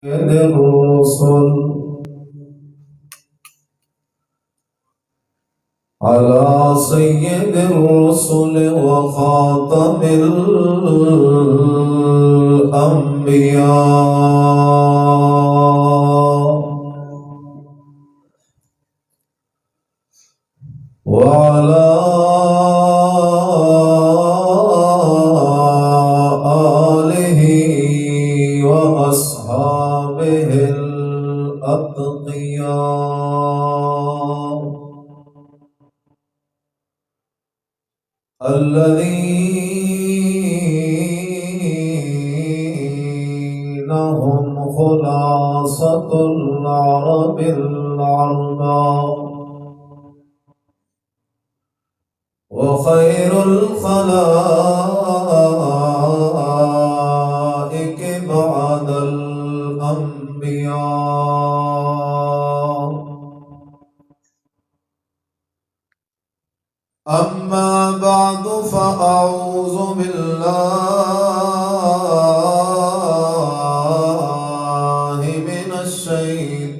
الرسل على سيد الرسل وخاتم الأنبياء وعلى آله وأصحابه الأتقياء الذين هم خلاصة العرب العرباء وخير الخلائق بعد الأنبياء. أما بعد فأعوذ بالله من الشيطان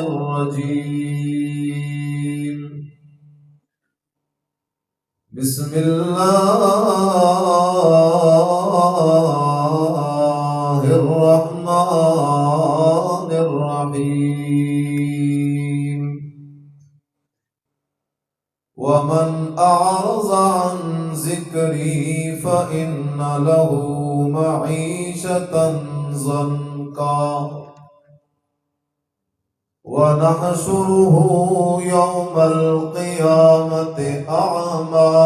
الرجيم. بسم الله الرحمن الرحيم. ومن أعرض عن ذكري فإن له معيشة ضنكا ونحشره يوم القيامة أعمى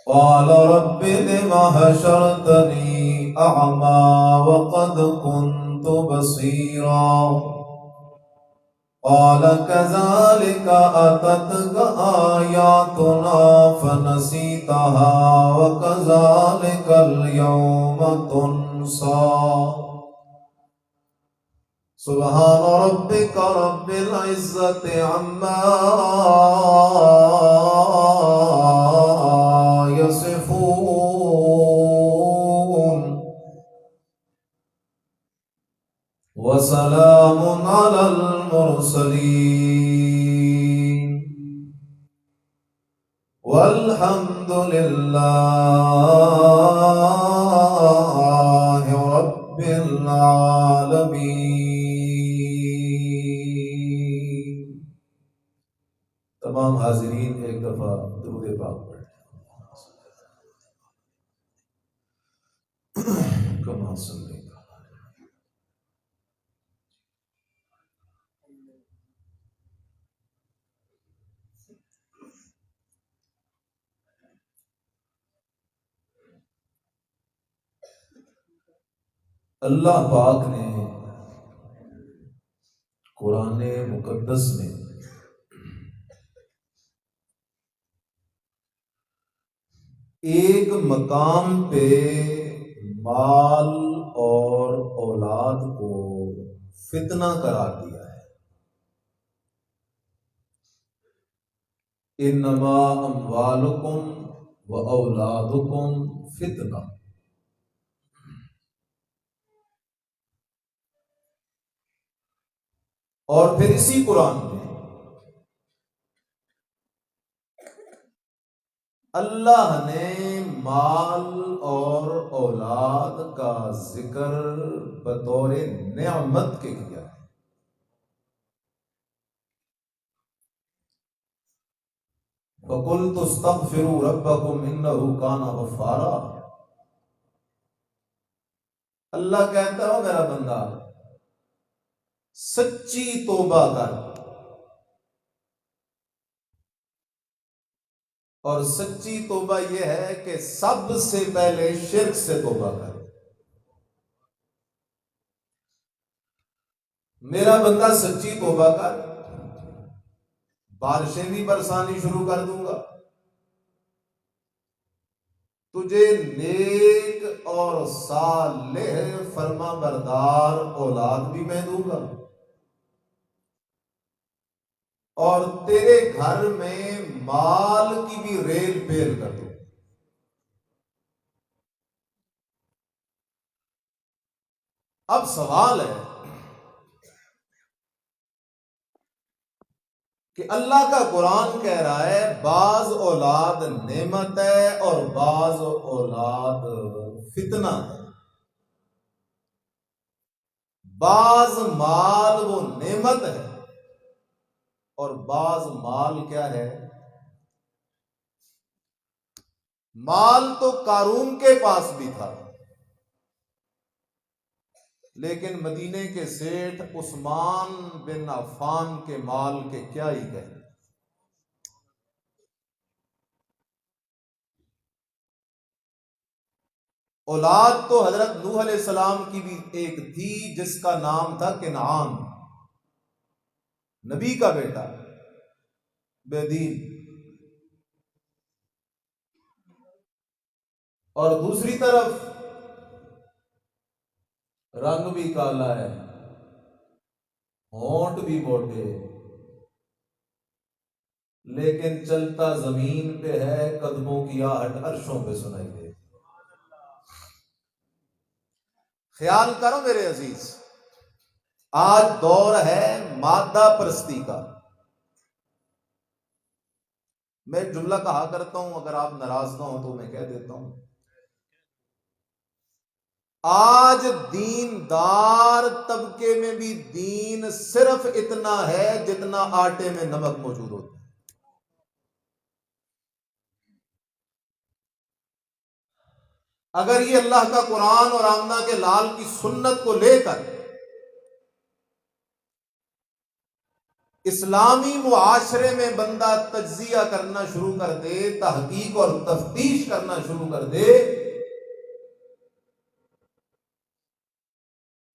قال رب لم حشرتني أعمى وقد كنت بصيرا قال كذلك أتتك آياتنا فنسيتها وكذلك اليوم تنسى. سبحان ربك رب العزة عما يصفون وسلام على المرسلين والحمد لله رب العالمين. تمام حاضرین ایک دفعہ درود پاک پڑھیں. کما صلی اللہ پاک نے قرآن مقدس میں ایک مقام پہ مال اور اولاد کو فتنہ قرار دیا ہے. انما اموالکم و اولادکم فتنہ. اور پھر اسی قرآن میں اللہ نے مال اور اولاد کا ذکر بطور نعمت کے کیا ہے. فَقُلْتُ اسْتَغْفِرُوا رَبَّكُمْ إِنَّهُ كَانَ غَفَّارًا. اللہ کہتا ہے میرا بندہ سچی توبہ کر، اور سچی توبہ یہ ہے کہ سب سے پہلے شرک سے توبہ کر. میرا بندہ سچی توبہ کر، بارشیں بھی برسانی شروع کر دوں گا، تجھے نیک اور صالح فرما بردار اولاد بھی میں دوں گا، اور تیرے گھر میں مال کی بھی ریل پیل کر دوں. اب سوال ہے کہ اللہ کا قرآن کہہ رہا ہے بعض اولاد نعمت ہے اور بعض اولاد فتنہ ہے. بعض مال وہ نعمت ہے اور بعض مال کیا ہے؟ مال تو قارون کے پاس بھی تھا، لیکن مدینے کے سیٹھ عثمان بن عفان کے مال کے کیا ہی کہنے. اولاد تو حضرت نوح علیہ السلام کی بھی ایک تھی جس کا نام تھا کنعان، نبی کا بیٹا، بے دین. اور دوسری طرف رنگ بھی کالا ہے، ہونٹ بھی موٹے، لیکن چلتا زمین پہ ہے، قدموں کی آہٹ عرشوں پہ سنائی دے. خیال کرو میرے عزیز، آج دور ہے مادہ پرستی کا. میں جملہ کہا کرتا ہوں، اگر آپ ناراض نہ ہو تو میں کہہ دیتا ہوں. آج دیندار طبقے میں بھی دین صرف اتنا ہے جتنا آٹے میں نمک موجود ہوتا ہے. اگر یہ اللہ کا قرآن اور آمنہ کے لال کی سنت کو لے کر اسلامی معاشرے میں بندہ تجزیہ کرنا شروع کر دے، تحقیق اور تفتیش کرنا شروع کر دے،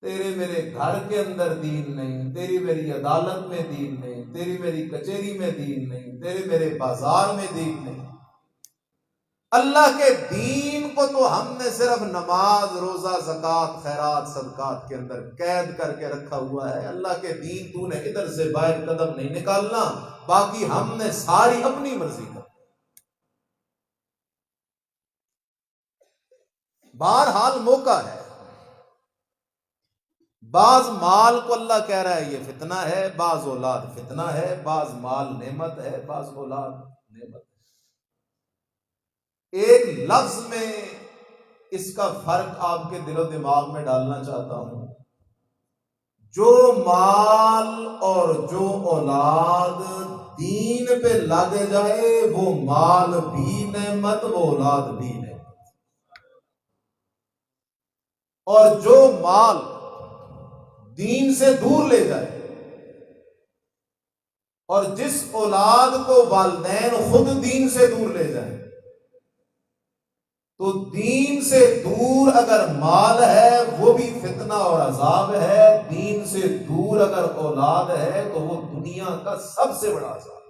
تیرے میرے گھر کے اندر دین نہیں، تیری میری عدالت میں دین نہیں، تیری میری کچہری میں دین نہیں، تیرے میرے بازار میں دین نہیں. اللہ کے دین کو تو ہم نے صرف نماز، روزہ، زکوٰۃ، خیرات، صدقات کے اندر قید کر کے رکھا ہوا ہے. اللہ کے دین تو نے ادھر سے باہر قدم نہیں نکالنا، باقی ہم نے ساری اپنی مرضی کر. بہرحال موقع ہے. بعض مال کو اللہ کہہ رہا ہے یہ فتنہ ہے، بعض اولاد فتنہ ہے، بعض مال نعمت ہے، بعض اولاد نعمت ہے. ایک لفظ میں اس کا فرق آپ کے دل و دماغ میں ڈالنا چاہتا ہوں. جو مال اور جو اولاد دین پہ لگ جائے وہ مال بھی نعمت، وہ اولاد بھی نعمت. اور جو مال دین سے دور لے جائے اور جس اولاد کو والدین خود دین سے دور لے جائیں، تو دین سے دور اگر مال ہے وہ بھی فتنہ اور عذاب ہے، دین سے دور اگر اولاد ہے تو وہ دنیا کا سب سے بڑا عذاب.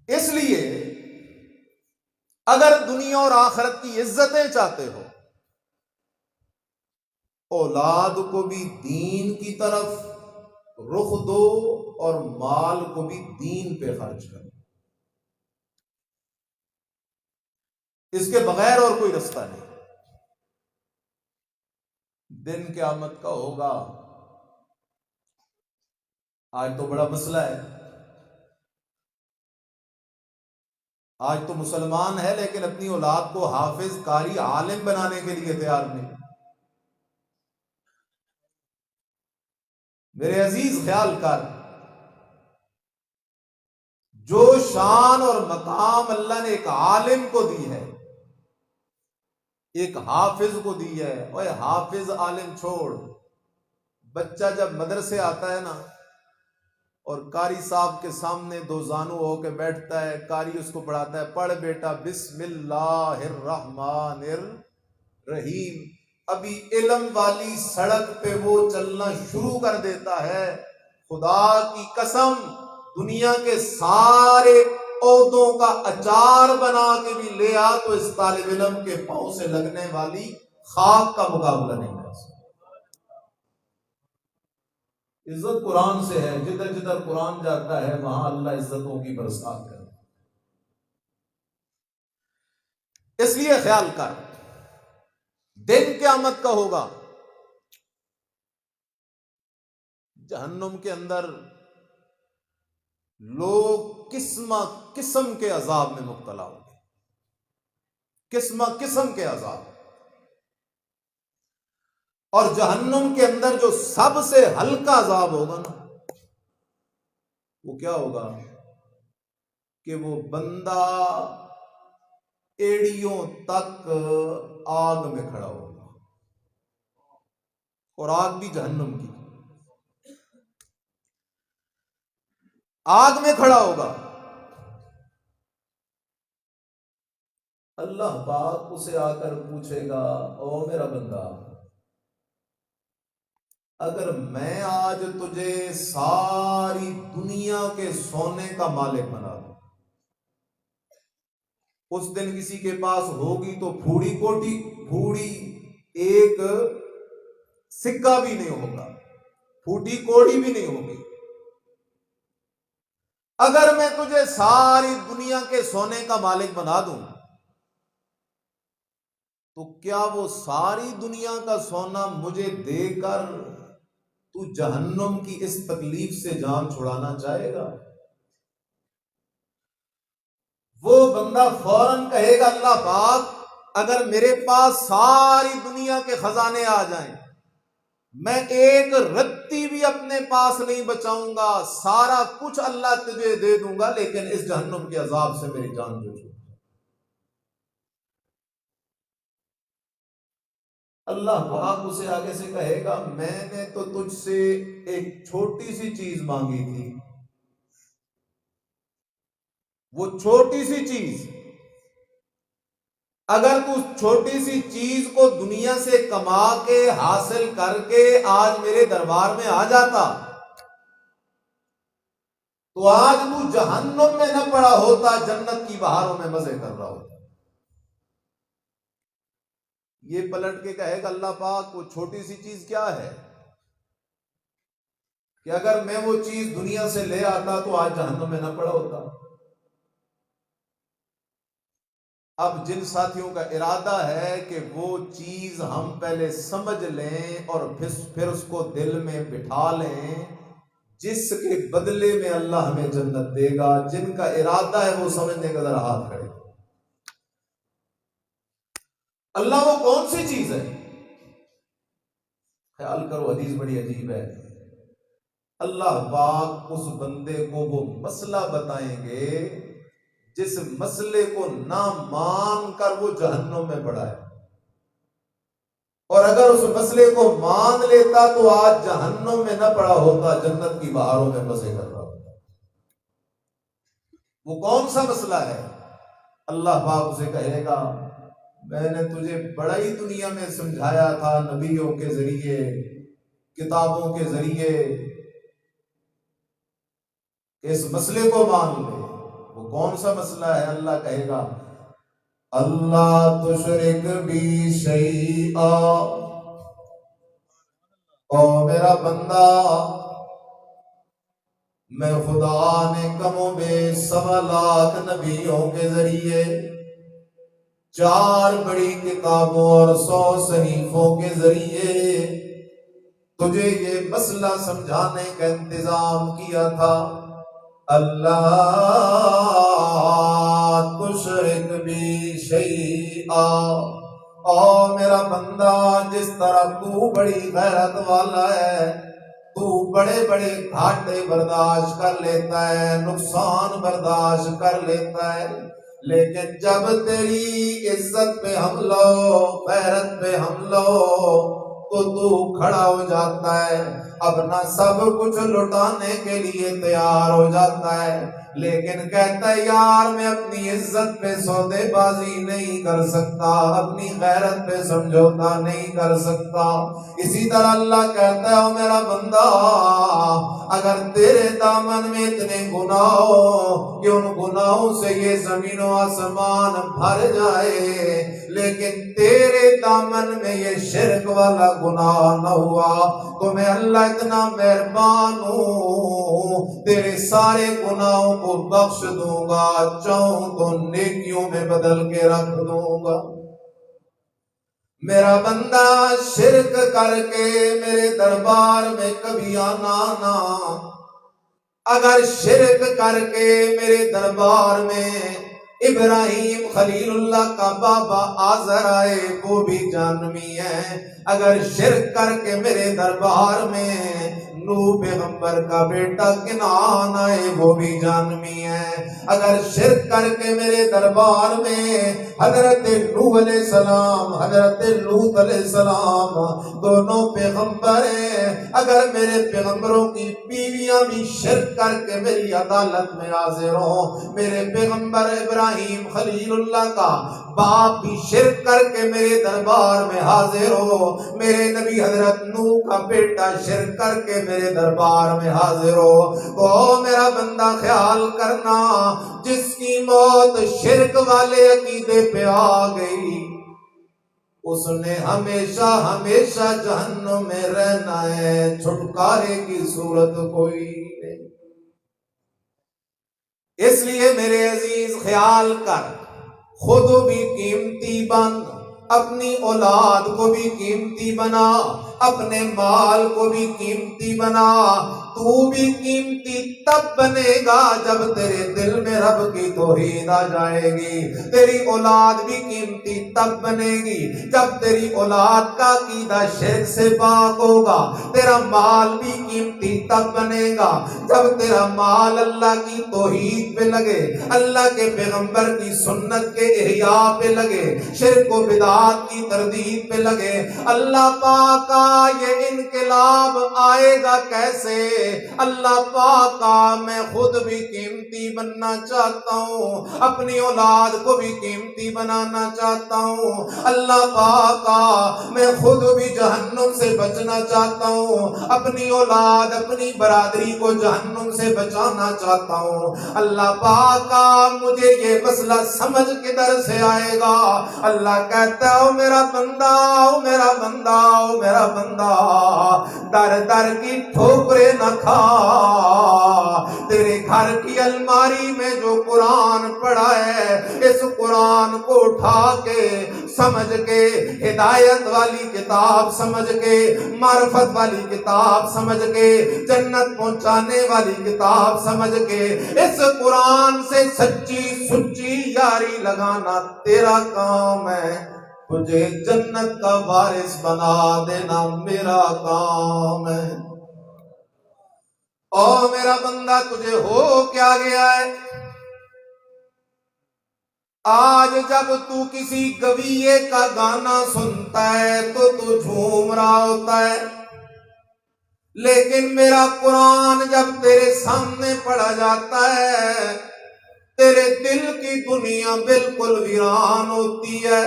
اس لیے اگر دنیا اور آخرت کی عزتیں چاہتے ہو، اولاد کو بھی دین کی طرف رخ دو اور مال کو بھی دین پہ خرچ کرو. اس کے بغیر اور کوئی رستہ نہیں. دن قیامت کا ہوگا. آج تو بڑا مسئلہ ہے. آج تو مسلمان ہے لیکن اپنی اولاد کو حافظ، قاری، عالم بنانے کے لیے تیار نہیں. میرے عزیز خیال کر، جو شان اور مقام اللہ نے ایک عالم کو دی ہے، ایک حافظ کو دی ہے. اوے حافظ عالم چھوڑ، بچہ جب مدرسے آتا ہے نا اور قاری صاحب کے سامنے دو زانو ہو کے بیٹھتا ہے، قاری اس کو پڑھاتا ہے، پڑھ بیٹا بسم اللہ الرحمن الرحیم. ابھی علم والی سڑک پہ وہ چلنا شروع کر دیتا ہے. خدا کی قسم دنیا کے سارے عہدوں کا اچار بنا کے بھی لے آ تو اس طالب علم کے پاؤں سے لگنے والی خاک کا مقابلہ نہیں کر سکتا. عزت قرآن سے ہے، جدھر جدھر قرآن جاتا ہے وہاں اللہ عزتوں کی برسات کرتا ہے. اس لیے خیال کر، دن قیامت کا ہوگا، جہنم کے اندر لوگ قسم قسم کے عذاب میں مبتلا ہوں گے، قسم قسم کے عذاب۔ اور جہنم کے اندر جو سب سے ہلکا عذاب ہوگا نا، وہ کیا ہوگا کہ وہ بندہ ایڑیوں تک آگ میں کھڑا ہوگا، اور آگ بھی جہنم کی، آگ میں کھڑا ہوگا۔ اللہ پاک اسے آ کر پوچھے گا، او میرا بندہ، اگر میں آج تجھے ساری دنیا کے سونے کا مالک بنا دوں، اس دن کسی کے پاس ہوگی تو پھوڑی کوٹی، پھوڑی ایک سکہ بھی نہیں ہوگا، پھوٹی کوڑی بھی نہیں ہوگی۔ اگر میں تجھے ساری دنیا کے سونے کا مالک بنا دوں تو کیا وہ ساری دنیا کا سونا مجھے دے کر تو جہنم کی اس تکلیف سے جان چھڑانا چاہے گا؟ وہ بندہ فوراً کہے گا، اللہ پاک اگر میرے پاس ساری دنیا کے خزانے آ جائیں، میں ایک رتی بھی اپنے پاس نہیں بچاؤں گا، سارا کچھ اللہ تجھے دے دوں گا، لیکن اس جہنم کے عذاب سے میری جان جو چھوٹ۔ اللہ پاک اسے آگے سے کہے گا، میں نے تو تجھ سے ایک چھوٹی سی چیز مانگی تھی، وہ چھوٹی سی چیز، اگر تو چھوٹی سی چیز کو دنیا سے کما کے حاصل کر کے آج میرے دربار میں آ جاتا تو آج تو جہنم میں نہ پڑا ہوتا، جنت کی بہاروں میں مزے کر رہا ہوتا۔ یہ پلٹ کے کہے گا، اللہ پاک وہ چھوٹی سی چیز کیا ہے کہ اگر میں وہ چیز دنیا سے لے آتا تو آج جہنم میں نہ پڑا ہوتا۔ اب جن ساتھیوں کا ارادہ ہے کہ وہ چیز ہم پہلے سمجھ لیں اور پھر اس کو دل میں بٹھا لیں، جس کے بدلے میں اللہ ہمیں جنت دے گا، جن کا ارادہ ہے وہ سمجھنے کا ذرا ہاتھ کھڑے۔ اللہ وہ کون سی چیز ہے؟ خیال کرو، حدیث بڑی عجیب ہے۔ اللہ پاک اس بندے کو وہ مسئلہ بتائیں گے جس مسئلے کو نہ مان کر وہ جہنم میں پڑا ہے، اور اگر اس مسئلے کو مان لیتا تو آج جہنم میں نہ پڑا ہوتا، جنت کی بہاروں میں مزے کر رہا ہوتا۔ وہ کون سا مسئلہ ہے؟ اللہ پاک اسے کہے گا، میں نے تجھے بڑا ہی دنیا میں سمجھایا تھا، نبیوں کے ذریعے، کتابوں کے ذریعے، اس مسئلے کو مان لے۔ وہ کون سا مسئلہ ہے؟ اللہ کہے گا، اللہ تشرک بی شیئا، او میرا بندہ، میں خدا نے کم و بیش 1.25 لاکھ نبیوں کے ذریعے، 4 بڑی کتابوں اور 100 صحیفوں کے ذریعے تجھے یہ مسئلہ سمجھانے کا انتظام کیا تھا، اللہ تشرک بی شیئا۔ او میرا بندہ، جس طرح تو بڑی غیرت والا ہے، تو بڑے بڑے گھاٹے برداشت کر لیتا ہے، نقصان برداشت کر لیتا ہے، لیکن جب تیری عزت پہ حملہ ہو، غیرت پہ حملہ ہو تو کھڑا ہو جاتا ہے، اپنا سب کچھ لٹانے کے لیے تیار ہو جاتا ہے، لیکن کہتا ہے یار میں اپنی عزت پہ سودے بازی نہیں کر سکتا، اپنی غیرت پہ سمجھوتا نہیں کر سکتا۔ اسی طرح اللہ کہتا ہے، میرا بندہ، اگر تیرے دامن میں اتنے گناہ ہو کہ ان گناہوں سے یہ زمین و آسمان بھر جائے، لیکن تیرے دامن میں یہ شرک والا گناہ نہ ہوا تو میں اللہ اتنا مہربان ہوں، تیرے سارے گناہوں کو بخش دوں گا، چاہوں تو نیکیوں میں بدل کے رکھ دوں گا۔ میرا بندہ شرک کر کے میرے دربار میں کبھی آنا نہ، اگر شرک کر کے میرے دربار میں ابراہیم خلیل اللہ کا بابا آزر آئے وہ بھی جہنمی ہے، اگر شرک کر کے میرے دربار میں نوح پیغمبر کا بیٹا کنعان آئے وہ بھی جہنمی ہے، اگر شرک کر کے میرے دربار میں حضرت نوح علیہ السلام حضرت لوط علیہ السلام دونوں پیغمبر ہیں، اگر میرے پیغمبروں کی بیویاں بھی شرک کر کے میری عدالت میں حاضر ہوں، میرے پیغمبر ابراہیم خلیل اللہ کا باپ بھی شرک کر کے میرے دربار میں حاضر ہو، میرے نبی حضرت نوح کا بیٹا شرک کر کے میرے دربار میں حاضر ہو، تو میرا بندہ خیال کرنا جس کی موت شرک والے عقیدے پہ آ گئی اس نے ہمیشہ ہمیشہ جہنم میں رہنا ہے، چھٹکارے کی صورت کوئی نہیں۔ اس لیے میرے عزیز خیال کر، خود بھی قیمتی بن، اپنی اولاد کو بھی قیمتی بنا، اپنے مال کو بھی قیمتی بنا، تو بھی قیمتی تب بنے گا جب تیرے دل میں رب کی توحید آ جائے گی، تیری اولاد بھی قیمتی تب بنے گی جب تیری اولاد کا عقیدہ شرک سے پاک ہوگا، تیرا مال بھی قیمتی تب بنے گا جب تیرا مال اللہ کی توحید پہ لگے، اللہ کے پیغمبر کی سنت کے احیاء پہ لگے، شرک و بدعات کی تردید پہ لگے۔ اللہ پاک کا یہ انقلاب آئے گا کیسے؟ اللہ پاک کا میں خود بھی قیمتی بننا چاہتا ہوں، اپنی اولاد کو بھی قیمتی بنانا چاہتا ہوں، اللہ پاک کا میں خود بھی جہنم سے بچنا چاہتا ہوں، اپنی اولاد اپنی برادری کو جہنم سے بچانا چاہتا ہوں، اللہ پاک کا مجھے یہ مسئلہ سمجھ کدھر سے آئے گا؟ اللہ کہتا ہے او میرا بندہ، او میرا بندہ، او میرا بندہ، در در کی ٹھوکریں نہ کھا، تیرے گھر کی الماری میں جو قرآن پڑا ہے اس قرآن کو اٹھا کے سمجھ کے، ہدایت والی کتاب سمجھ کے، معرفت والی کتاب سمجھ کے، جنت پہنچانے والی کتاب سمجھ کے، اس قرآن سے سچی سچی یاری لگانا تیرا کام ہے، تجھے جنت کا وارث بنا دینا میرا کام ہے۔ او میرا بندہ تجھے ہو کیا گیا ہے؟ آج جب تو کسی گویے کا گانا سنتا ہے تو جھوم رہا ہوتا ہے، لیکن میرا قرآن جب تیرے سامنے پڑھا جاتا ہے تیرے دل کی دنیا بالکل ویران ہوتی ہے،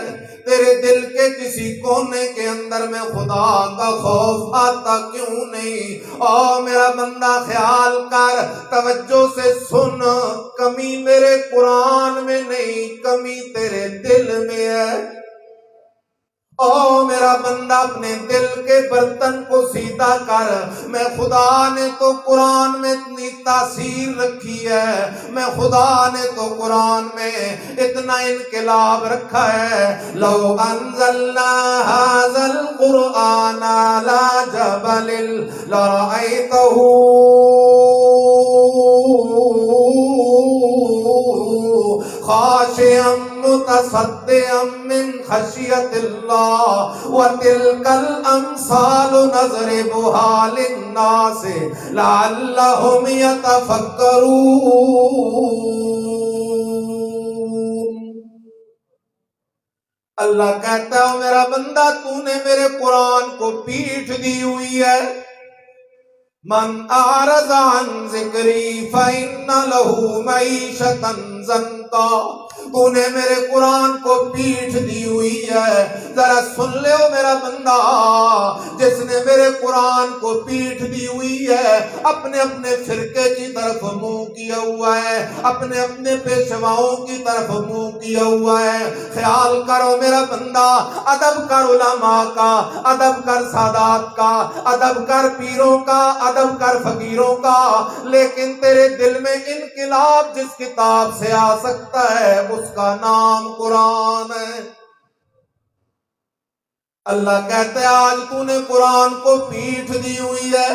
تیرے دل کے کسی کونے کے اندر میں خدا کا خوف آتا کیوں نہیں؟ او میرا بندہ خیال کر، توجہ سے سن، کمی میرے قرآن میں نہیں، کمی تیرے دل میں ہے۔ او میرا بندہ اپنے دل کے برتن کو سیدھا کر، میں خدا نے تو قرآن میں اتنی تاثیر رکھی ہے، میں خدا نے تو قرآن میں اتنا انقلاب رکھا ہے، لو انزلنا هذا القرآن على جبل لرأيته خاشعا متصدعا من خشیت اللہ وتلک الامثال نضربها للناس لعلهم يتفکرون۔ اللہ کہتا ہے میرا بندہ تو نے میرے قرآن کو پیٹھ دی ہوئی ہے، من اعرض عن ذکری فإن له معیشة ضنکا، تو نے میرے قرآن کو پیٹھ دی ہوئی ہے۔ ذرا سن لے میرا بندہ، جس نے میرے قرآن کو پیٹھ دی ہوئی ہے اپنے اپنے فرقے کی طرف منہ کیا ہوا ہے، اپنے اپنے پیشواؤں کی طرف منہ کیا ہوا ہے۔ خیال کرو میرا بندہ، ادب کر علماء کا، ادب کر سادات کا، ادب کر پیروں کا، ادب کر فقیروں کا، لیکن تیرے دل میں انقلاب جس کتاب سے آ سکتا ہے اس کا نام قرآن ہے۔ اللہ کہتا ہے آج تو نے قرآن کو پیٹھ دی ہوئی ہے،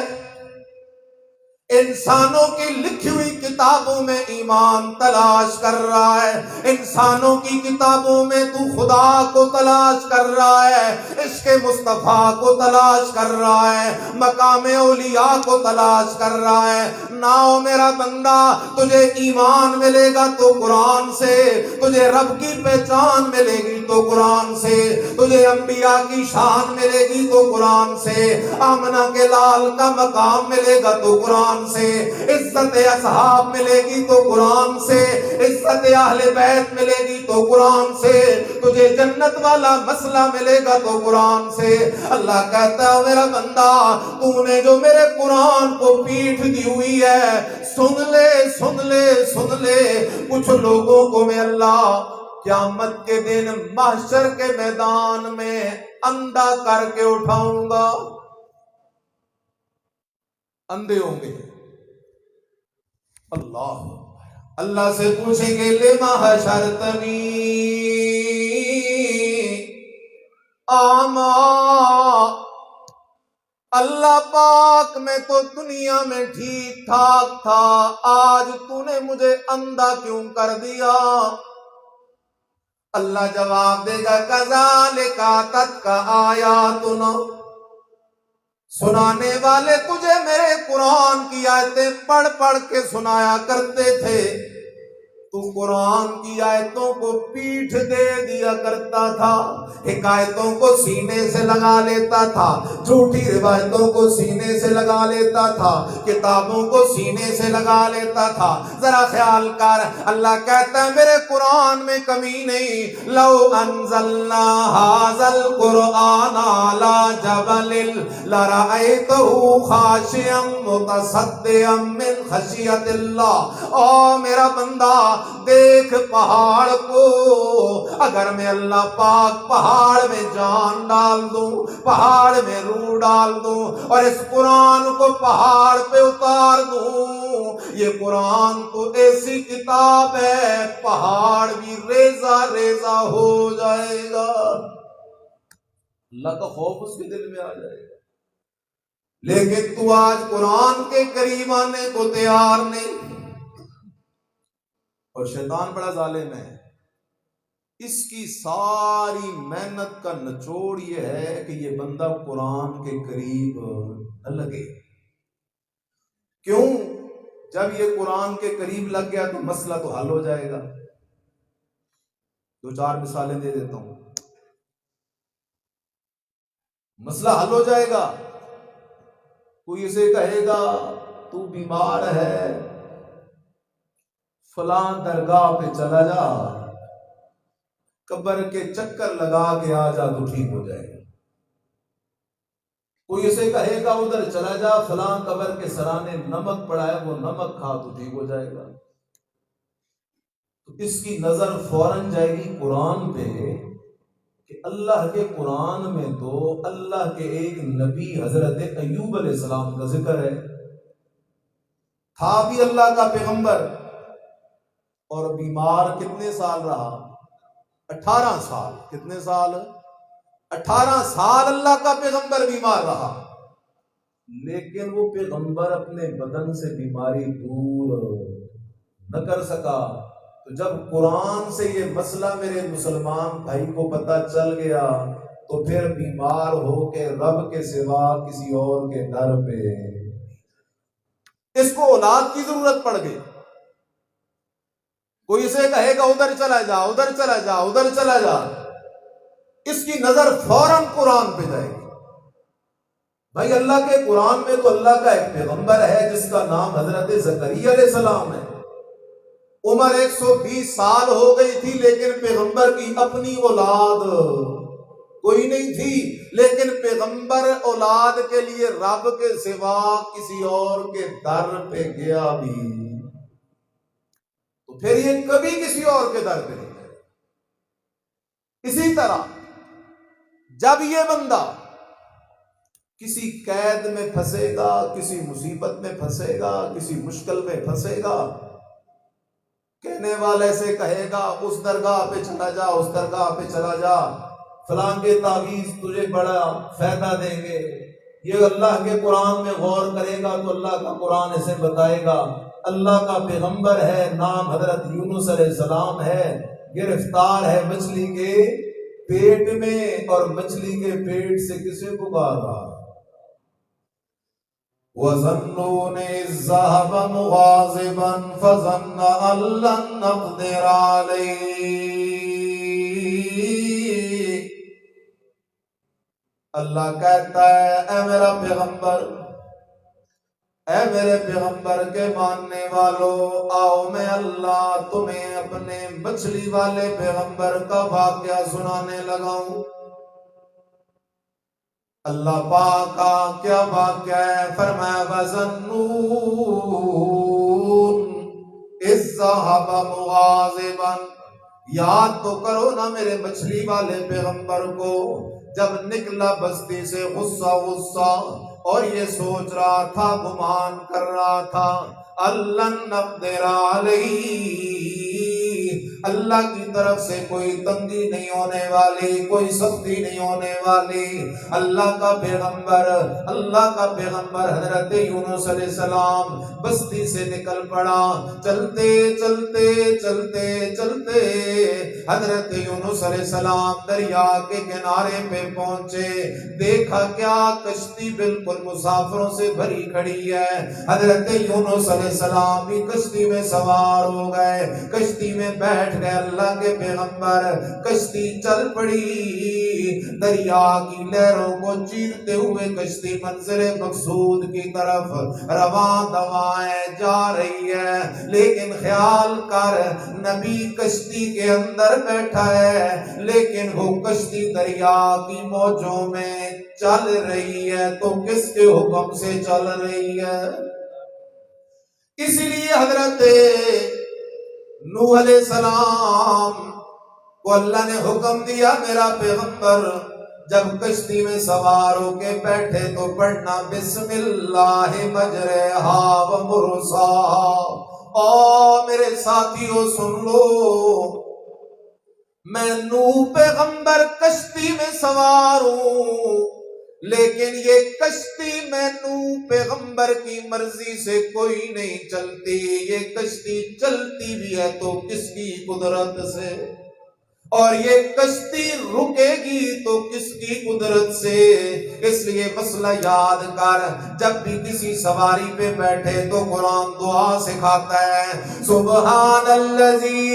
انسانوں کی لکھی ہوئی کتابوں میں ایمان تلاش کر رہا ہے، انسانوں کی کتابوں میں تو خدا کو تلاش کر رہا ہے، عشق مصطفیٰ کو تلاش کر رہا ہے، مقام اولیاء کو تلاش کر رہا ہے۔ ناؤ میرا بندہ، تجھے ایمان ملے گا تو قرآن سے، تجھے رب کی پہچان ملے گی تو قرآن سے، تجھے انبیاء کی شان ملے گی تو قرآن سے، آمنہ کے لال کا مقام ملے گا تو قرآن سے، عزت اصحاب ملے گی تو قرآن سے، عزت اہل بیت ملے گی تو قرآن سے، تجھے جنت والا مسئلہ ملے گا تو قرآن سے۔ اللہ کہتا ہے میرا بندہ، تو نے جو میرے قرآن کو پیٹھ دی ہوئی ہے، سن لے سن لے سن لے، کچھ لوگوں کو میں اللہ قیامت کے دن محشر کے میدان میں اندھا کر کے اٹھاؤں گا، اندھے ہوں گے۔ اللہ سے پوچھیں گے لما حشرتنی اعمی، اللہ پاک میں تو دنیا میں ٹھیک ٹھاک تھا، آج تو نے مجھے اندھا کیوں کر دیا؟ اللہ جواب دے گا کذالک اتتک آیاتنا، سنانے والے تجھے میرے قرآن کی آیتیں پڑھ پڑھ کے سنایا کرتے تھے، تو قرآن کی آیتوں کو پیٹھ دے دیا کرتا تھا، حکایتوں کو سینے سے لگا لیتا تھا، جھوٹی روایتوں کو سینے سے لگا لیتا تھا، کتابوں کو سینے سے لگا لیتا تھا۔ ذرا خیال کر، اللہ کہتا ہے میرے قرآن میں کمی نہیں، لو انزلنا ھذا القرآن علی جبل لرأیتہ خاشعا متصدعا من خشیۃ اللہ۔ او میرا بندہ دیکھ پہاڑ کو، اگر میں اللہ پاک پہاڑ میں جان ڈال دوں، پہاڑ میں روح ڈال دوں اور اس قرآن کو پہاڑ پہ اتار دوں، یہ قرآن تو ایسی کتاب ہے پہاڑ بھی ریزہ ریزہ ہو جائے گا۔ اللہ کا خوف اس کے دل میں آ جائے گا، لیکن تو آج قرآن کے قریب آنے کو تیار نہیں۔ اور شیطان بڑا ظالم ہے، اس کی ساری محنت کا نچوڑ یہ ہے کہ یہ بندہ قرآن کے قریب نہ لگے۔ کیوں؟ جب یہ قرآن کے قریب لگ گیا تو مسئلہ تو حل ہو جائے گا۔ دو چار مثالیں دے دیتا ہوں، مسئلہ حل ہو جائے گا۔ کوئی اسے کہے گا تو بیمار ہے، فلاں درگاہ پہ چلا جا، قبر کے چکر لگا کے آ جا تو ٹھیک ہو جائے گا۔ کوئی اسے کہے گا ادھر چلا جا، فلاں قبر کے سرانے نمک پڑا ہے، وہ نمک کھا تو ٹھیک ہو جائے گا۔ تو اس کی نظر فوراً جائے گی قرآن پہ کہ اللہ کے قرآن میں تو اللہ کے ایک نبی حضرت ایوب علیہ السلام کا ذکر ہے، تھا بھی اللہ کا پیغمبر، اور بیمار کتنے سال رہا؟ 18 سال۔ کتنے سال؟ 18 سال اللہ کا پیغمبر بیمار رہا، لیکن وہ پیغمبر اپنے بدن سے بیماری دور نہ کر سکا۔ تو جب قرآن سے یہ مسئلہ میرے مسلمان بھائی کو پتہ چل گیا تو پھر بیمار ہو کے رب کے سوا کسی اور کے در پہ، اس کو اولاد کی ضرورت پڑ گئی۔ کوئی اسے کہے گا ادھر چلا جا، ادھر چلا جا، ادھر چلا جا، اس کی نظر فوراً قرآن پہ جائے گی۔ بھائی اللہ کے قرآن میں تو اللہ کا ایک پیغمبر ہے جس کا نام حضرت زکریا علیہ السلام ہے، عمر 120 سال ہو گئی تھی، لیکن پیغمبر کی اپنی اولاد کوئی نہیں تھی، لیکن پیغمبر اولاد کے لیے رب کے سوا کسی اور کے در پہ گیا بھی، تو پھر یہ کبھی کسی اور کے در پہ نہیں گیا۔ اسی طرح جب یہ بندہ کسی قید میں پھنسے گا، کسی مصیبت میں پھنسے گا، کسی مشکل میں پھنسے گا، کہنے والے سے کہے گا اس درگاہ پہ چلا جا، اس درگاہ پہ چلا جا، فلاں کے تعویذ تجھے بڑا فائدہ دیں گے، یہ اللہ کے قرآن میں غور کرے گا تو اللہ کا قرآن اسے بتائے گا اللہ کا پیغمبر ہے، نام حضرت یونس علیہ السلام ہے، گرفتار ہے مچھلی کے پیٹ میں، اور مچھلی کے پیٹ سے کسے پکار رہا ہے؟ وَظَنُّونِ إِذْ ذَهَبَ مُغَاضِبًا فَظَنَّ أَن لَّن نَّقْدِرَ عَلَيْهِ۔ اللہ کہتا ہے اے میرا پیغمبر، اے میرے پیغمبر کے ماننے والو، آؤ میں اللہ تمہیں اپنے مچھلی والے پیغمبر کا واقعہ سنانے لگا ہوں۔ اللہ پاک کا کیا واقعہ ہے؟ فرمایا وَظَنُّونِ إِذْ ذَهَبَ مُغَاضِبًا، یاد تو کرو نا میرے مچھلی والے پیغمبر کو، جب نکلا بستی سے غصہ اور یہ سوچ رہا تھا، گمان کر رہا تھا اللہ نقدر علیہ، اللہ کی طرف سے کوئی تنگی نہیں ہونے والی، کوئی سختی نہیں ہونے والی۔ اللہ کا پیغمبر حضرت یونس علیہ السلام بستی سے نکل پڑا، چلتے چلتے چلتے چلتے حضرت یونس علیہ السلام دریا کے کنارے پہ پہنچے، دیکھا کیا کشتی بالکل مسافروں سے بھری کھڑی ہے۔ حضرت یونس علیہ السلام بھی کشتی میں سوار ہو گئے، کشتی میں بیٹھ گئے اللہ کے پیغمبر، کشتی چل پڑی، دریا کی لہروں کو چیرتے ہوئے کشتی منزل مقصود کی طرف رواں دوائیں جا رہی ہے۔ لیکن خیال کر نبی کشتی کے اندر بیٹھا ہے، لیکن وہ کشتی دریا کی موجوں میں چل رہی ہے، تو کس کے حکم سے چل رہی ہے؟ اسی لیے حضرت نوح علیہ السلام کو اللہ نے حکم دیا میرا پیغمبر جب کشتی میں سوار ہو کے بیٹھے تو پڑھنا بسم اللہ مجرہا و مرساہا۔ اور میرے ساتھیوں سن لو، میں نوح پیغمبر کشتی میں سوار ہوں، لیکن یہ کشتی میں نوح پیغمبر کی مرضی سے کوئی نہیں چلتی، یہ کشتی چلتی بھی ہے تو کس کی قدرت سے، اور یہ کشتی رکے گی تو کس کی قدرت سے۔ اس لیے مسئلہ یاد کر، جب بھی کسی سواری پہ بیٹھے تو قرآن دعا سکھاتا ہے سبحان الذی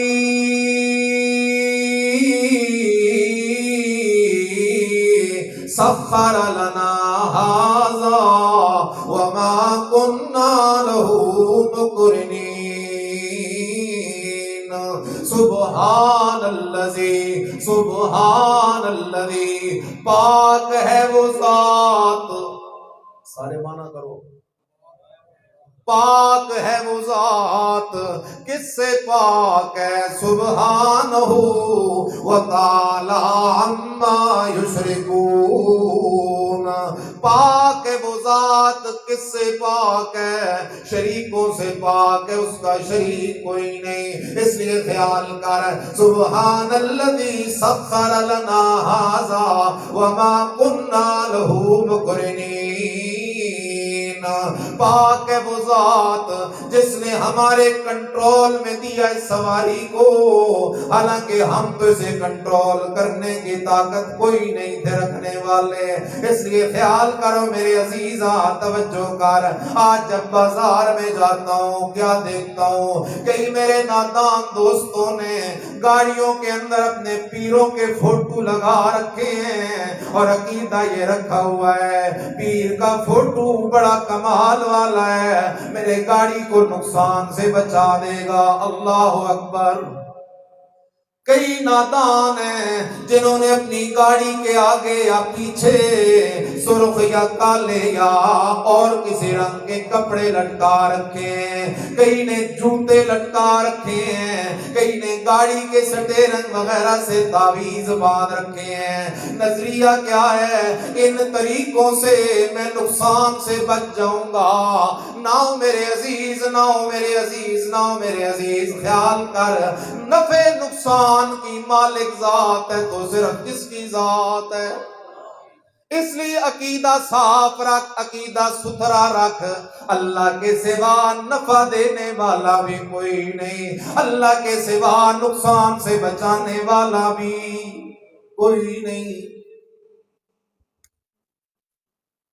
سخر لنا ھذا وما كنا له مقرنین۔ سبحان الذی، پاک ہے وہ ذات، سارے معنی کرو، پاک ہے وہ ذات، کس سے پاک ہے؟ سبحانہ و تعالی عما یشرکون، پاک ہے وہ ذات، کس سے پاک ہے؟ شریکوں سے پاک ہے، اس کا شریک کوئی نہیں۔ اس لیے خیال کر سبحان الذی سخر لنا ھذا وما كنا له مقرنین، پاک ہے وہ ذات جس نے ہمارے کنٹرول میں دیا اس سواری کو، حالانکہ ہم تو اسے کنٹرول کرنے کی طاقت کوئی نہیں تھے رکھنے والے۔ اس لیے خیال کرو میرے عزیزاں، توجہ کر، آج جب بازار میں جاتا ہوں کیا دیکھتا ہوں، کئی میرے نادان دوستوں نے گاڑیوں کے اندر اپنے پیروں کے فوٹو لگا رکھے ہیں، اور عقیدہ یہ رکھا ہوا ہے پیر کا فوٹو بڑا کمال والا ہے، میرے گاڑی کو نقصان سے بچا دے گا۔ اللہ اکبر۔ کئی نادان ہیں جنہوں نے اپنی گاڑی کے آگے یا پیچھے سرخ یا کالے یا اور کسی رنگ کے کپڑے لٹکا رکھے ہیں، کئی نے جوتے لٹکا رکھے ہیں، کئی نے گاڑی کے سٹے رنگ وغیرہ سے تعویذ باندھ رکھے ہیں۔ نظریہ کیا ہے؟ ان طریقوں سے میں نقصان سے بچ جاؤں گا۔ نہ میرے عزیز، نہ میرے عزیز، نہ میرے عزیز، خیال کر، نفع نقصان آسمان کی مالک ذات ہے تو صرف کس کی ذات ہے؟ اس لیے عقیدہ صاف رکھ، عقیدہ ستھرا رکھ، اللہ کے سوا نفع دینے والا بھی کوئی نہیں، اللہ کے سوا نقصان سے بچانے والا بھی کوئی نہیں۔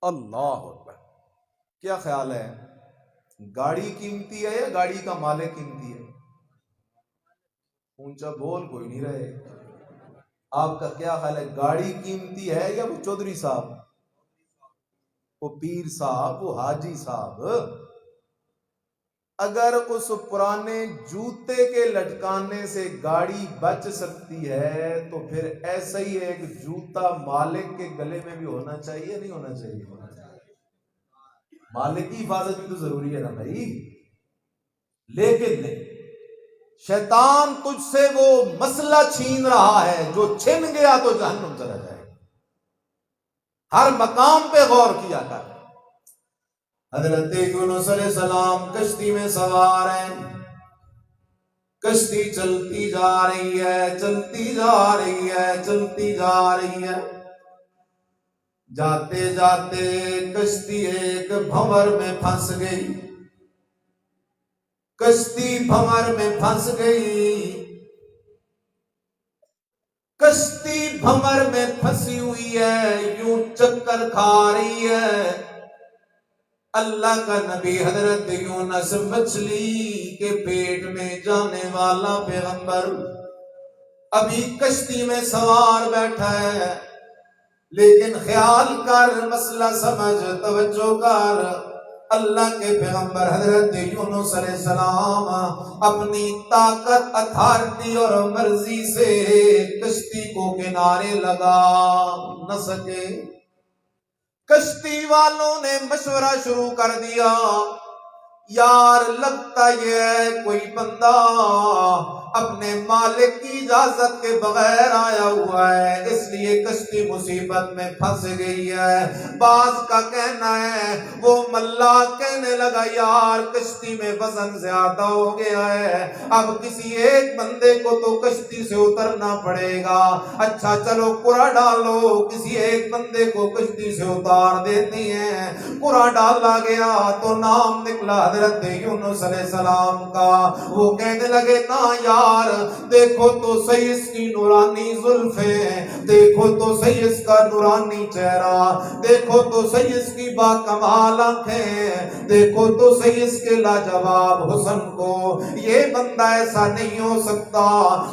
اللہ اکبر۔ کیا خیال ہے، گاڑی قیمتی ہے یا گاڑی کا مالک قیمتی ہے؟ اونچا بول کوئی نہیں رہے۔ آپ کا کیا خیال ہے، گاڑی قیمتی ہے یا وہ چودھری صاحب، وہ پیر صاحب، وہ حاجی صاحب؟ اگر اس پرانے جوتے کے لٹکانے سے گاڑی بچ سکتی ہے تو پھر ایسا ہی ایک جوتا مالک کے گلے میں بھی ہونا چاہیے، نہیں ہونا چاہیے؟ مالک کی حفاظت بھی تو ضروری ہے نا بھائی۔ لیکن نہیں، شیطان تجھ سے وہ مسئلہ چھین رہا ہے جو چھن گیا تو جہنم چلا جائے گا۔ ہر مقام پہ غور کیا کر۔ حضرت یونس علیہ السلام کشتی میں سوار ہیں، کشتی چلتی جا رہی ہے، چلتی جا رہی ہے، چلتی جا رہی ہے، جاتے جاتے کشتی ایک بھنور میں پھنس گئی، کشتی بھنور میں پھنس گئی، کشتی بھنور میں پھنسی ہوئی ہے، یوں چکر کھا رہی ہے۔ اللہ کا نبی حضرت یونس مچھلی کے پیٹ میں جانے والا پیغمبر ابھی کشتی میں سوار بیٹھا ہے، لیکن خیال کر، مسئلہ سمجھ، توجہ کر۔ اللہ کے پیغمبر حضرت یونس علیہ السلام اپنی طاقت، اتھارٹی اور مرضی سے کشتی کو کنارے لگا نہ سکے۔ کشتی والوں نے مشورہ شروع کر دیا، یار لگتا یہ ہے کوئی بندہ اپنے مالک کی اجازت کے بغیر آیا ہوا ہے، اس لیے کشتی مصیبت میں پھنس گئی ہے۔ بعض کا کہنا ہے وہ ملا کہنے لگا یار کشتی میں وزن زیادہ ہو گیا ہے، اب کسی ایک بندے کو تو کشتی سے اترنا پڑے گا، اچھا چلو قرعہ ڈالو، کسی ایک بندے کو کشتی سے اتار دیتی ہیں۔ قرعہ ڈالا گیا تو نام نکلا حضرت یونس علیہ السلام کا۔ وہ کہنے لگے نا یار دیکھو تو صحیح اس کی نورانی زلفیں، دیکھو تو صحیح اس کا نورانی چہرہ، دیکھو تو صحیح اس کی باکمال آنکھیں، دیکھو تو صحیح اس کے لاجواب حسن کو، یہ بندہ ایسا نہیں ہو سکتا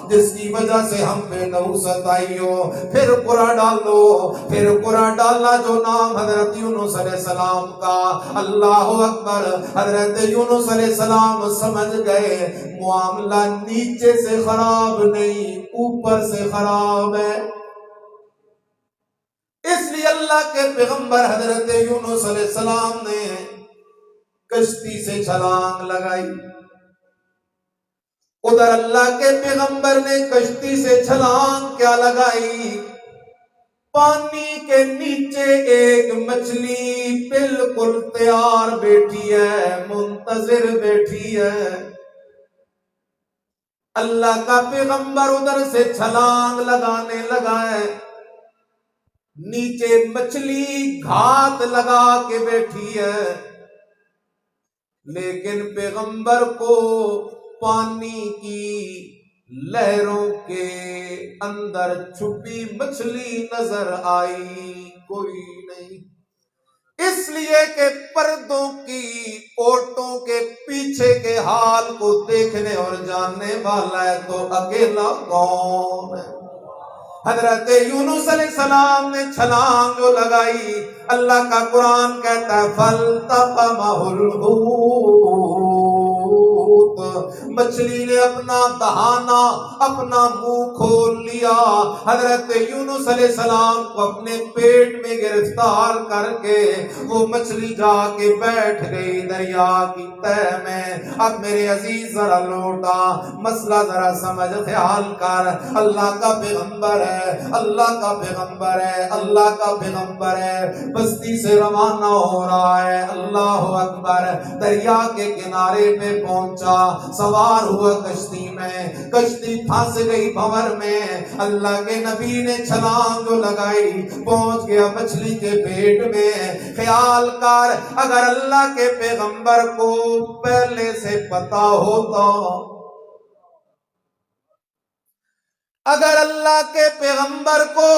جس کی وجہ سے ہم پہ نحوست آئی ہو۔ پھر قرعہ ڈالو، پھر قرعہ ڈالا جو نام حضرت یونس علیہ السلام کا۔ اللہ اکبر۔ حضرت یونس علیہ السلام سمجھ گئے معاملہ نیچے سے خراب نہیں، اوپر سے خراب ہے۔ اس لیے اللہ کے پیغمبر حضرت یونس علیہ السلام نے کشتی سے چھلانگ لگائی۔ ادھر اللہ کے پیغمبر نے کشتی سے چھلانگ کیا لگائی، پانی کے نیچے ایک مچھلی بالکل تیار بیٹھی ہے، منتظر بیٹھی ہے۔ اللہ کا پیغمبر ادھر سے چھلانگ لگانے لگا ہے، نیچے مچھلی گھات لگا کے بیٹھی ہے، لیکن پیغمبر کو پانی کی لہروں کے اندر چھپی مچھلی نظر آئی کوئی نہیں، اس لیے کہ پردوں کی عورتوں کے پیچھے کے حال کو دیکھنے اور جاننے والا ہے تو اکیلا کون ہے؟ حضرت یونس علیہ السلام نے چھلانگ جو لگائی، اللہ کا قرآن کہتا ہے فَالْتَقَمَهُ الْحُوتُ، مچھلی نے اپنا دہانا، اپنا منہ کھول لیا، حضرت یونس علیہ السلام کو اپنے پیٹ میں گرفتار کر کے وہ مچھلی جا کے بیٹھ گئی دریا کی تہہ میں۔ اب میرے عزیز ذرا لوٹا، مسئلہ ذرا سمجھ، خیال کر، اللہ کا پیغمبر ہے، اللہ کا پیغمبر ہے، اللہ کا پیغمبر ہے، بستی سے روانہ ہو رہا ہے، اللہ اکبر، دریا کے کنارے پہ پہنچا، سوار ہوا کشتی میں، کشتی پھنس گئی بھنور میں، اللہ کے نبی نے چھلانگ جو لگائی پہنچ گیا مچھلی کے پیٹ میں۔ خیال کر اگر اللہ کے پیغمبر کو پہلے سے پتا ہوتا، اگر اللہ کے پیغمبر کو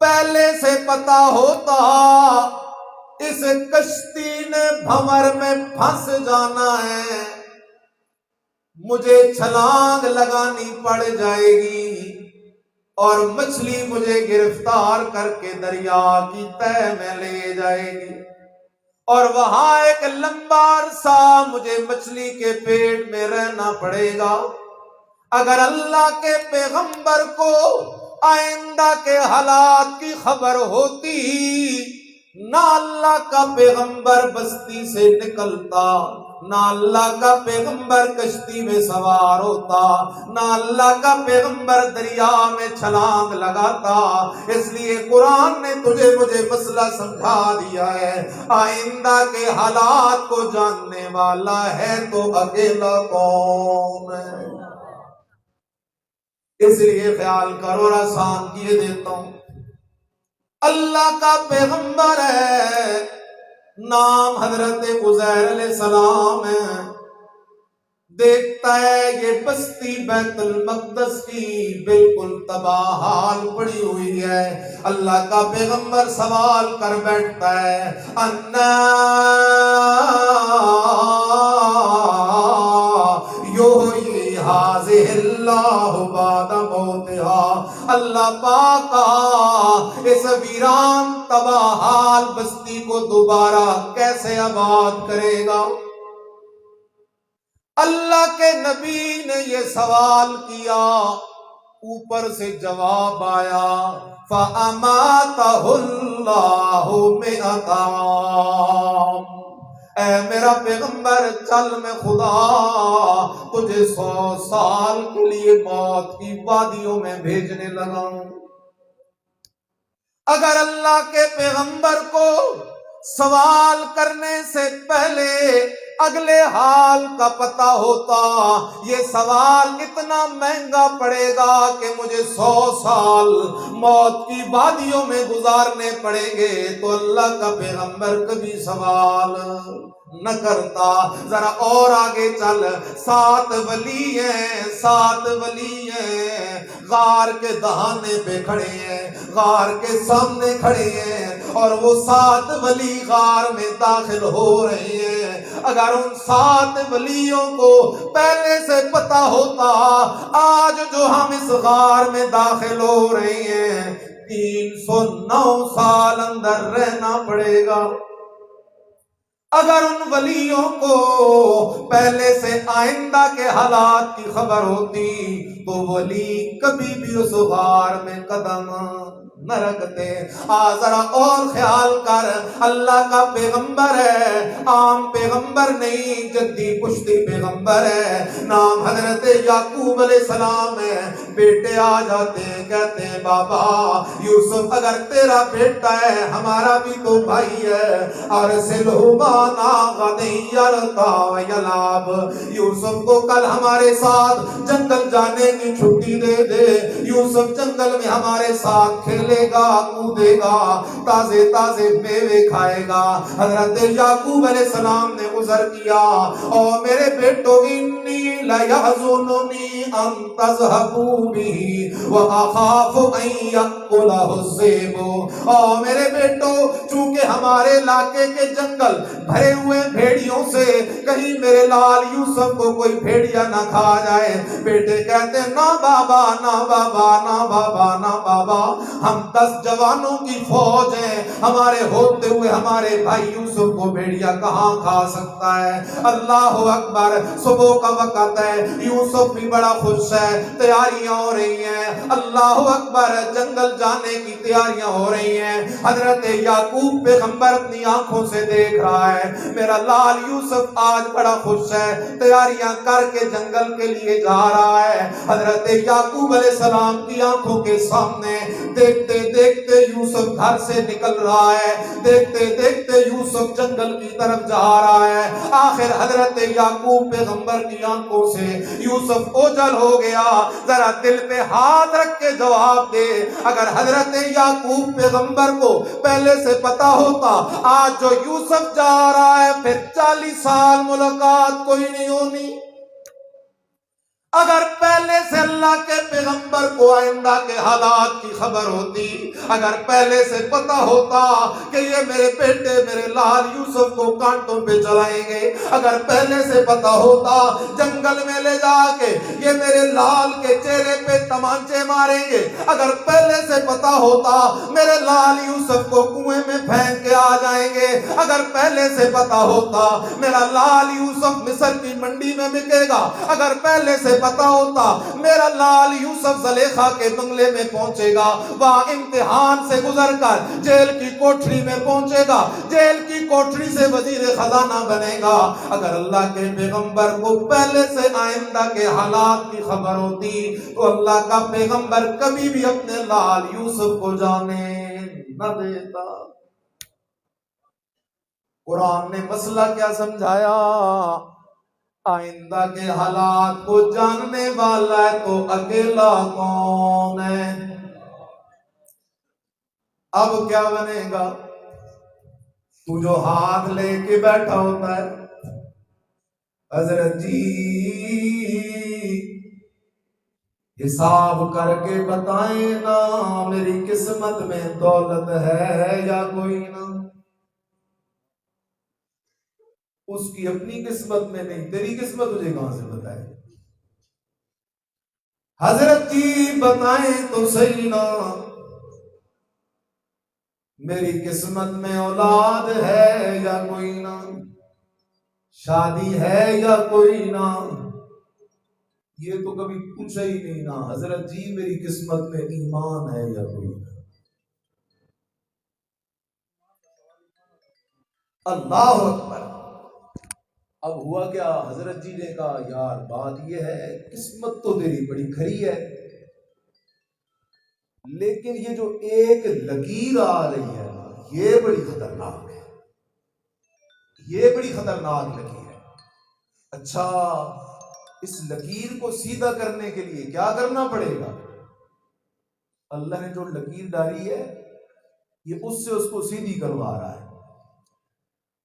پہلے سے پتا ہوتا اس کشتی نے بھنور میں پھنس جانا ہے، مجھے چھلانگ لگانی پڑ جائے گی اور مچھلی مجھے گرفتار کر کے دریا کی تہہ میں لے جائے گی، اور وہاں ایک لمبا عرصہ مجھے مچھلی کے پیٹ میں رہنا پڑے گا۔ اگر اللہ کے پیغمبر کو آئندہ کے حالات کی خبر ہوتی، نہ اللہ کا پیغمبر بستی سے نکلتا، نہ اللہ کا پیغمبر کشتی میں سوار ہوتا، نہ اللہ کا پیغمبر دریا میں چھلانگ لگاتا۔ اس لیے قرآن نے تجھے مجھے مسئلہ سمجھا دیا ہے، آئندہ کے حالات کو جاننے والا ہے تو اکیلا کون ہے؟ اس لیے خیال کرو، اور آسان کیے دیتا ہوں، اللہ کا پیغمبر ہے، نام حضرت عزیر علیہ السلام ہے، دیکھتا ہے یہ بستی بیت المقدس کی بالکل تباہ حال پڑی ہوئی ہے۔ اللہ کا پیغمبر سوال کر بیٹھتا ہے، انا یحیی ھذہ اللہ بعد موتہا، اللہ پاک اس ویران تباہ حال بستی کو دوبارہ کیسے آباد کرے گا؟ اللہ کے نبی نے یہ سوال کیا، اوپر سے جواب آیا، فَأَمَاتَهُ اللَّهُ مِئَةَ عَامٍ، اے میرا پیغمبر چل، میں خدا تجھے 100 سال کے لیے موت کی وادیوں میں بھیجنے لگا ہوں۔ اگر اللہ کے پیغمبر کو سوال کرنے سے پہلے اگلے حال کا پتہ ہوتا، یہ سوال اتنا مہنگا پڑے گا کہ مجھے 100 سال موت کی وادیوں میں گزارنے پڑیں گے، تو اللہ کا پیغمبر کبھی سوال نہ کرتا۔ ذرا اور آگے چل، 7 ولی ہیں، 7 ولی ہیں، غار کے دہانے پہ کھڑے ہیں، غار کے سامنے کھڑے ہیں، اور وہ 7 ولی غار میں داخل ہو رہے ہیں۔ اگر ان 7 ولیوں کو پہلے سے پتا ہوتا آج جو ہم اس غار میں داخل ہو رہے ہیں 309 سال اندر رہنا پڑے گا، اگر ان ولیوں کو پہلے سے آئندہ کے حالات کی خبر ہوتی تو ولی کبھی بھی اس غار میں قدم نہ رکھتے۔ ذرا اور خیال کر، اللہ کا پیغمبر ہے، عام پیغمبر نہیں، جدی پشتی پیغمبر ہے، نام حضرت یعقوب علیہ السلام ہے۔ بیٹے آ جاتے ہیں، کہتے ہیں بابا یوسف اگر تیرا بیٹا ہے ہمارا بھی تو بھائی ہے، اور سلہبانا غدی یرتا یلاب، یوسف کو کل ہمارے ساتھ جنگل جانے کی چھٹی دے دے، یوسف جنگل میں ہمارے ساتھ کھیلے گا، کودے گا، تازے تازے میوے کھائے گا۔ حضرت یعقوب علیہ السلام نے عذر کیا، او میرے بیٹو انی لیحزننی ان تذهبوا به واخاف ان یاکلہ الذئب، او میرے بیٹو چونکہ ہمارے علاقے کے جنگل بھرے ہوئے بھیڑیوں سے کہیں میرے لال یوسف کو کوئی بھیڑیا نہ کھا جائے۔ بیٹے کہتے ہیں نا بابا، نا بابا، نا بابا، نا بابا، ہم 10 جوانوں کی فوج ہیں، ہمارے ہوتے ہوئے ہمارے بھائی یوسف کو بھیڑیا کہاں کھا سکتا ہے؟ اللہ اکبر، صبح کا وقت ہے، یوسف بھی بڑا خوش ہے، تیاریاں ہو رہی ہیں، اللہ اکبر، جنگل جانے کی تیاریاں ہو رہی ہیں۔ حضرت یعقوب پیغمبر اپنی آنکھوں سے دیکھ رہا ہے میرا لال یوسف آج بڑا خوش ہے، تیاریاں کر کے جنگل کے لیے جا رہا ہے۔ حضرت یعقوب علیہ السلام کی آنکھوں کے سامنے دیکھتے دیکھتے یوسف یوسف گھر سے نکل رہا ہے، دیکھتے دیکھتے یوسف جنگل کی طرف جا رہا ہے، آخر حضرت یعقوب پیغمبر کی آنکھوں سے یوسف اوجھل ہو گیا۔ ذرا دل پہ ہاتھ رکھ کے جواب دے، اگر حضرت یعقوب پیغمبر کو پہلے سے پتا ہوتا آج جو یوسف جا رہا ہے پھر 40 سال ملاقات کوئی نہیں ہونی، اگر پہلے سے اللہ کے پیغمبر کو آئندہ کے حالات کی خبر ہوتی، اگر پہلے سے پتا ہوتا کہ یہ میرے بیٹے میرے لال یوسف کو کانٹوں پہ چلائیں گے، اگر پہلے سے پتا ہوتا جنگل میں لے جا کے یہ میرے لال کے چہرے پہ تمانچے ماریں گے، اگر پہلے سے پتا ہوتا میرے لال یوسف کو کنویں میں پھینک کے آ جائیں گے، اگر پہلے سے پتا ہوتا میرا لال یوسف مصر کی منڈی میں بکے گا، اگر پہلے سے پتا ہوتا میرا لال یوسف زلیخا کے بنگلے میں پہنچے گا، وہاں امتحان سے گزر کر جیل کی کوٹری میں پہنچے گا، جیل کی کوٹری سے وزیر خزانہ بنے گا، اگر اللہ کے پیغمبر کو پہلے سے آئندہ کے حالات کی خبر ہوتی تو اللہ کا پیغمبر کبھی بھی اپنے لال یوسف کو جانے نہ دیتا۔ قرآن نے مسئلہ کیا سمجھایا؟ آئندہ کے حالات کو جاننے والا ہے تو اکیلا کون ہے؟ اب کیا بنے گا؟ تو جو ہاتھ لے کے بیٹھا ہوتا ہے، حضرت جی حساب کر کے بتائیں نا میری قسمت میں دولت ہے یا کوئی نہ؟ اس کی اپنی قسمت میں نہیں، تیری قسمت تجھے کہاں سے بتائے؟ حضرت جی بتائیں تو صحیح نا میری قسمت میں اولاد ہے یا کوئی نہ، شادی ہے یا کوئی نہ؟ یہ تو کبھی پوچھا ہی نہیں نا، حضرت جی میری قسمت میں ایمان ہے یا کوئی نہ؟ اللہ اکبر۔ اب ہوا کیا؟ حضرت جی نے کہا یار بات یہ ہے قسمت تو تیری بڑی کھری ہے، لیکن یہ جو ایک لکیر آ رہی ہے یہ بڑی خطرناک ہے، یہ بڑی خطرناک لکیر ہے۔ اچھا اس لکیر کو سیدھا کرنے کے لیے کیا کرنا پڑے گا؟ اللہ نے جو لکیر ڈالی ہے یہ اس سے اس کو سیدھی کروا رہا ہے۔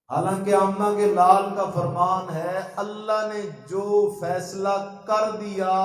حالانکہ آمنہ کے لال کا فرمان ہے اللہ نے جو فیصلہ کر دیا